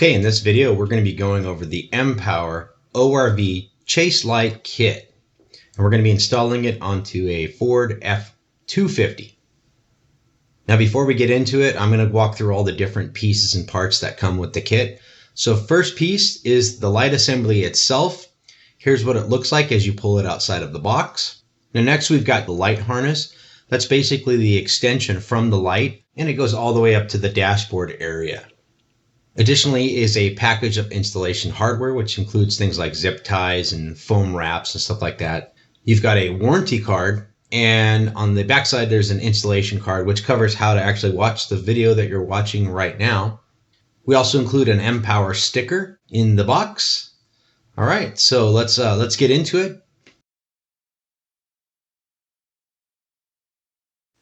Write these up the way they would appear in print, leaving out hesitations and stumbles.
Okay, in this video, we're going to be going over the mpower ORV Chase Light Kit. And we're going to be installing it onto a Ford F-250. Now, before we get into it, I'm going to walk through all the different pieces and parts that come with the kit. So first piece is the light assembly itself. Here's what it looks like as you pull it outside of the box. Now next we've got the light harness. That's basically the extension from the light, and it goes all the way up to the dashboard area. Additionally is a package of installation hardware, which includes things like zip ties and foam wraps and stuff like that. You've got a warranty card, and on the backside there's an installation card which covers how to actually watch the video that you're watching right now. We also include an mpower sticker in the box. All right, so let's get into it.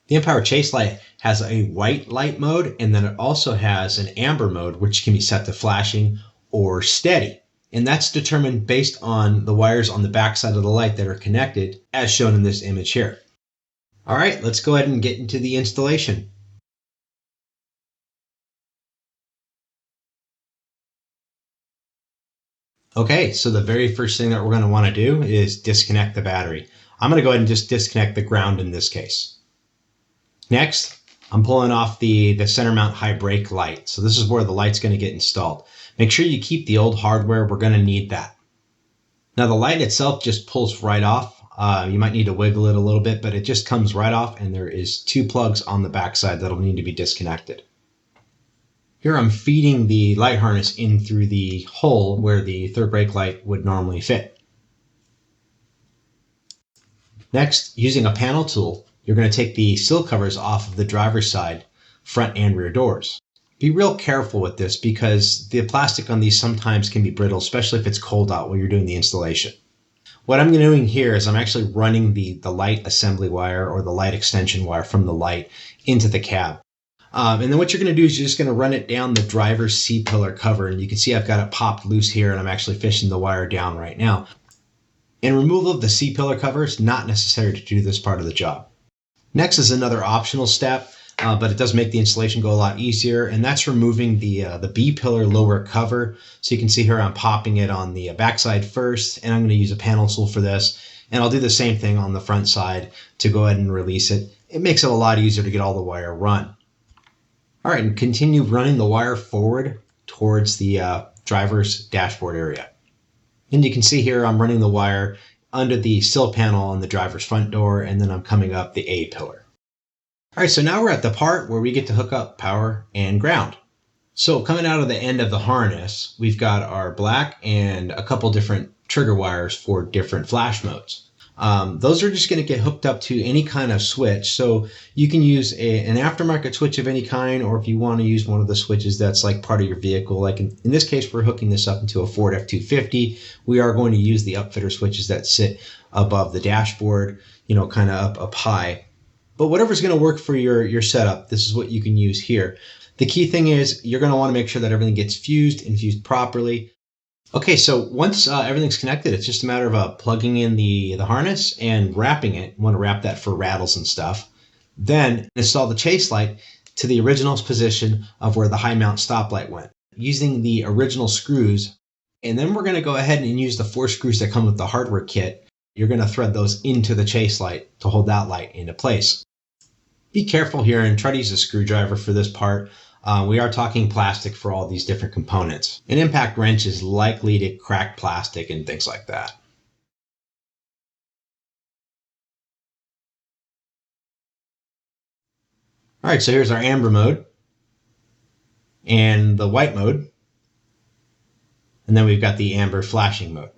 The mpower Chase Light has a white light mode, and then it also has an amber mode, which can be set to flashing or steady. And that's determined based on the wires on the back side of the light that are connected, as shown in this image here. All right, let's go ahead and get into the installation. Okay, so the very first thing that we're going to want to do is disconnect the battery. I'm going to go ahead and just disconnect the ground in this case. Next, I'm pulling off the center mount high brake light. So this is where the light's going to get installed. Make sure you keep the old hardware. We're going to need that. Now the light itself just pulls right off. You might need to wiggle it a little bit, but it just comes right off, and there is two plugs on the back side that'll need to be disconnected. Here I'm feeding the light harness in through the hole where the third brake light would normally fit. Next, using a panel tool, you're going to take the sill covers off of the driver's side, front and rear doors. Be real careful with this because the plastic on these sometimes can be brittle, especially if it's cold out while you're doing the installation. What I'm doing here is I'm actually running the light assembly wire or the light extension wire from the light into the cab. And then what you're going to do is you're just going to run it down the driver's C-pillar cover, and you can see I've got it popped loose here, and I'm actually fishing the wire down right now. And removal of the C-pillar cover is not necessary to do this part of the job. Next is another optional step, but it does make the installation go a lot easier, and that's removing the B-pillar lower cover. So you can see here I'm popping it on the backside first, and I'm going to use a panel tool for this, and I'll do the same thing on the front side to go ahead and release it. It makes it a lot easier to get all the wire run. All right, and continue running the wire forward towards the driver's dashboard area. And you can see here I'm running the wire under the sill panel on the driver's front door, and then I'm coming up the A pillar. All right, so now we're at the part where we get to hook up power and ground. So coming out of the end of the harness, we've got our black and a couple different trigger wires for different flash modes. Those are just going to get hooked up to any kind of switch. So you can use an aftermarket switch of any kind, or if you want to use one of the switches that's like part of your vehicle, like in this case, we're hooking this up into a Ford F-250. We are going to use the upfitter switches that sit above the dashboard, kind of up high. But whatever's going to work for your setup, this is what you can use here. The key thing is you're going to want to make sure that everything gets fused and fused properly. Okay, so once everything's connected, it's just a matter of plugging in the harness and wrapping it. You want to wrap that for rattles and stuff. Then install the Chase Light to the original position of where the high mount stoplight went, using the original screws. And then we're going to go ahead and use the 4 screws that come with the hardware kit. You're going to thread those into the Chase Light to hold that light into place. Be careful here and try to use a screwdriver for this part. We are talking plastic for all these different components. An impact wrench is likely to crack plastic and things like that. All right, so here's our amber mode and the white mode. And then we've got the amber flashing mode.